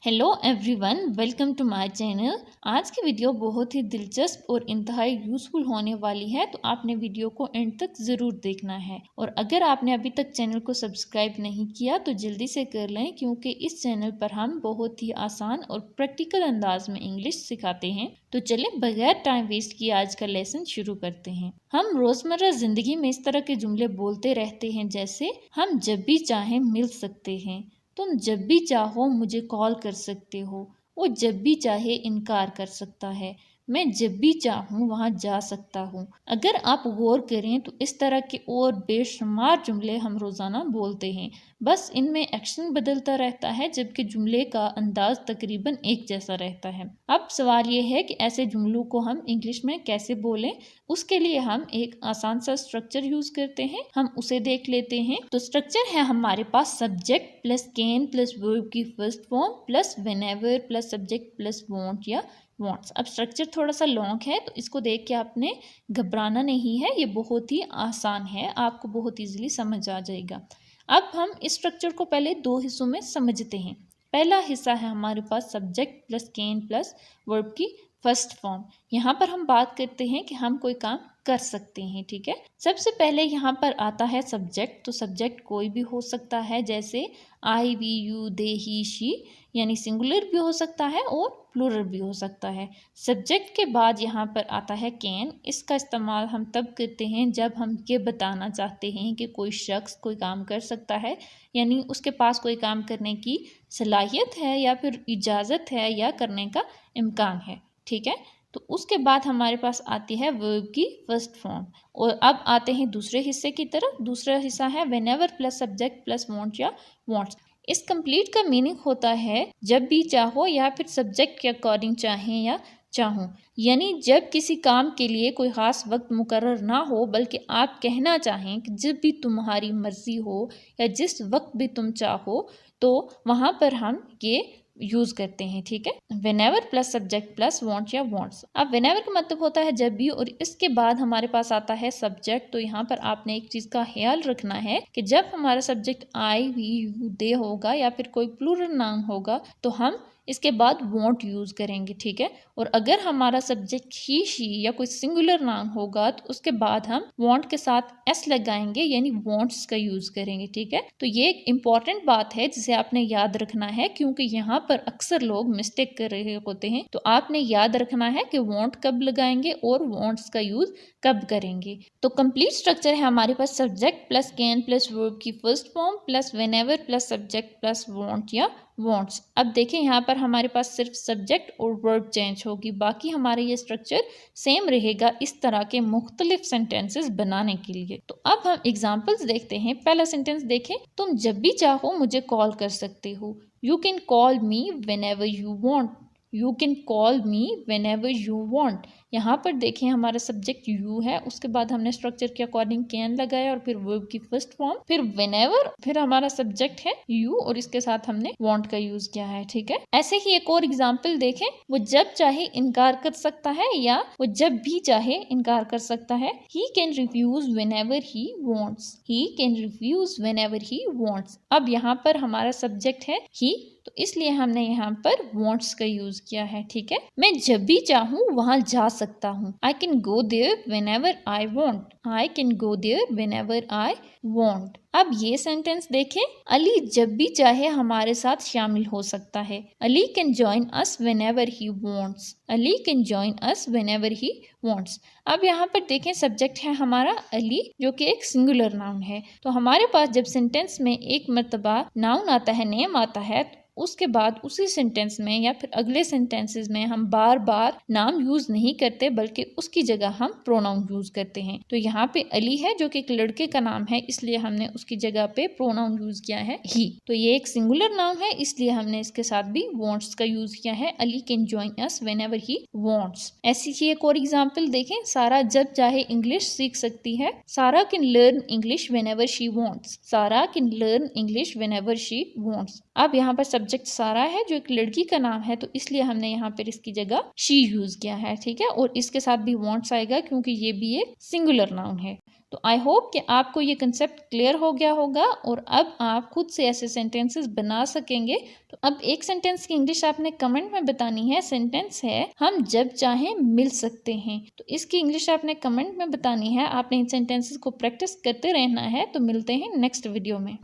Hello everyone, welcome to my channel. आज की video बहुत ही दिलचस्प और इंतहाई यूज़फुल होने वाली है, तो आपने वीडियो को एंड तक ज़रूर देखना है। और अगर आपने अभी तक चैनल को सब्सक्राइब नहीं किया तो जल्दी से कर लें, क्योंकि इस चैनल पर हम बहुत ही आसान और प्रैक्टिकल अंदाज में इंग्लिश सिखाते हैं। तो चलें बगैर टाइम वेस्ट किए आज का लेसन शुरू करते हैं। हम रोज़मर्रा ज़िंदगी में इस तरह के जुमले बोलते रहते हैं, जैसे हम जब भी चाहें मिल सकते हैं, तुम जब भी चाहो मुझे कॉल कर सकते हो, वो जब भी चाहे इनकार कर सकता है, मैं जब भी चाहूँ वहाँ जा सकता हूँ। अगर आप गौर करें तो इस तरह के और बेशुमार जुमले हम रोज़ाना बोलते हैं, बस इनमें एक्शन बदलता रहता है, जबकि जुमले का अंदाज तकरीबन एक जैसा रहता है। अब सवाल ये है कि ऐसे जुमलों को हम इंग्लिश में कैसे बोलें। उसके लिए हम एक आसान सा स्ट्रक्चर यूज करते हैं, हम उसे देख लेते हैं। तो स्ट्रक्चर है हमारे पास subject plus can plus verb की first form plus whenever plus subject plus want या वांट्स। अब स्ट्रक्चर थोड़ा सा लॉन्ग है, तो इसको देख के आपने घबराना नहीं है, ये बहुत ही आसान है, आपको बहुत इजीली समझ आ जाएगा। अब हम इस स्ट्रक्चर को पहले दो हिस्सों में समझते हैं। पहला हिस्सा है हमारे पास subject plus can plus verb की फर्स्ट फॉर्म। यहाँ पर हम बात करते हैं कि हम कोई काम कर सकते हैं, ठीक है। सबसे पहले यहाँ पर आता है सब्जेक्ट। तो सब्जेक्ट कोई भी हो सकता है, जैसे I, we, you, they, he, she, यानी सिंगुलर भी हो सकता है और प्लूरल भी हो सकता है। सब्जेक्ट के बाद यहाँ पर आता है कैन। इसका इस्तेमाल हम तब करते हैं जब हम ये बताना चाहते हैं कि कोई शख्स कोई काम कर सकता है, यानी उसके पास कोई काम करने की सलाहियत है या फिर इजाज़त है या करने का इम्कान है, ठीक है। तो उसके बाद हमारे पास आती है वर्ब की फर्स्ट फॉर्म। और अब आते हैं दूसरे हिस्से की तरफ। दूसरा हिस्सा है whenever plus subject plus want या वांट्स। इस कंप्लीट का मीनिंग होता है जब भी चाहो या फिर सब्जेक्ट के अकॉर्डिंग चाहें या चाहूँ, यानी जब किसी काम के लिए कोई ख़ास वक्त मुकर्रर ना हो, बल्कि आप कहना चाहें कि जब भी तुम्हारी मर्ज़ी हो या जिस वक्त भी तुम चाहो, तो वहाँ पर हम ये यूज करते हैं, ठीक है। Whenever plus subject plus want या वांट्स। अब व्हेनेवर का मतलब होता है जब भी, और इसके बाद हमारे पास आता है सब्जेक्ट। तो यहाँ पर आपने एक चीज का ख्याल रखना है कि जब हमारा सब्जेक्ट आई, वी, यू, दे होगा या फिर कोई प्लूरल नाउन होगा, तो हम इसके बाद वांट यूज करेंगे, ठीक है। और अगर हमारा सब्जेक्ट ही, शी या कोई सिंगुलर नाउन होगा, तो उसके बाद हम वांट के साथ एस लगाएंगे, यानी वांट्स का यूज करेंगे, ठीक है। तो ये एक इम्पॉर्टेंट बात है जिसे आपने याद रखना है, क्योंकि यहाँ पर अक्सर लोग मिस्टेक कर रहे होते हैं। तो आपने याद रखना है कि वांट कब लगाएंगे और वांट्स का यूज कब करेंगे। तो कंप्लीट स्ट्रक्चर है हमारे पास subject plus can plus verb की first form plus whenever plus subject plus want या वांट्स। अब देखें यहाँ पर हमारे पास सिर्फ सब्जेक्ट और वर्ब चेंज होगी, बाकी हमारा ये स्ट्रक्चर सेम रहेगा इस तरह के मुख्तलिफ सेंटेंसेस बनाने के लिए। तो अब हम एग्जांपल्स देखते हैं। पहला सेंटेंस देखें, तुम जब भी चाहो मुझे कॉल कर सकते हो। You can call me whenever you want. You can call me whenever you want. यहाँ पर देखें हमारा सब्जेक्ट यू है, उसके बाद हमने स्ट्रक्चर के अकॉर्डिंग कैन लगाया और फिर वर्ब की फर्स्ट फॉर्म, फिर व्हेनेवर, फिर हमारा सब्जेक्ट है यू और इसके साथ हमने वांट का यूज किया है, ठीक है। ऐसे ही एक और एग्जांपल देखें, वो जब चाहे इनकार कर सकता है या वो जब भी चाहे इनकार कर सकता है। He can refuse whenever he wants. He can refuse whenever he wants. अब यहाँ पर हमारा सब्जेक्ट है ही, तो इसलिए हमने यहाँ पर वांट्स का यूज किया है, ठीक है। मैं जब भी चाहूँ वहां जा सकता हूँ। I can go there whenever I want. I can go there whenever I want. अब ये सेंटेंस देखें, अली जब भी चाहे हमारे साथ शामिल हो सकता है। Ali can join us whenever he wants. Ali can join us whenever he wants. अब यहाँ पर देखें सब्जेक्ट है हमारा अली, जो कि एक सिंगुलर नाउन है। तो हमारे पास जब सेंटेंस में एक मर्तबा नाउन आता है, नेम आता है, उसके बाद उसी सेंटेंस में या फिर अगले सेंटेंसेस में हम बार बार नाम यूज नहीं करते, बल्कि उसकी जगह हम प्रोनाउन यूज करते हैं। तो यहाँ पे अली है जो कि एक लड़के का नाम है, इसलिए हमने उसकी जगह पे प्रोनाउन यूज किया है ही। तो ये एक सिंगुलर नाउन है, इसलिए हमने इसके साथ भी वांट्स का यूज किया है। Ali can join us whenever he wants. ऐसी ही एक और एग्जांपल देखें, सारा जब चाहे इंग्लिश सीख सकती है। Sara can learn English whenever she wants. Sara can learn English whenever she wants. अब यहाँ पर सब्जेक्ट सारा है जो एक लड़की का नाम है, तो इसलिए हमने यहाँ पर इसकी जगह शी यूज किया है, ठीक है। और इसके साथ भी वांट्स आएगा क्योंकि ये भी एक सिंगुलर नाउन है। तो आई होप कि आपको ये कंसेप्ट क्लियर हो गया होगा और अब आप खुद से ऐसे सेंटेंसेस बना सकेंगे। तो अब एक सेंटेंस की इंग्लिश आपने कमेंट में बतानी है। सेंटेंस है हम जब चाहें मिल सकते हैं। तो इसकी इंग्लिश आपने कमेंट में बतानी है। आपने इन सेंटेंसेस को प्रैक्टिस करते रहना है। तो मिलते हैं नेक्स्ट वीडियो में।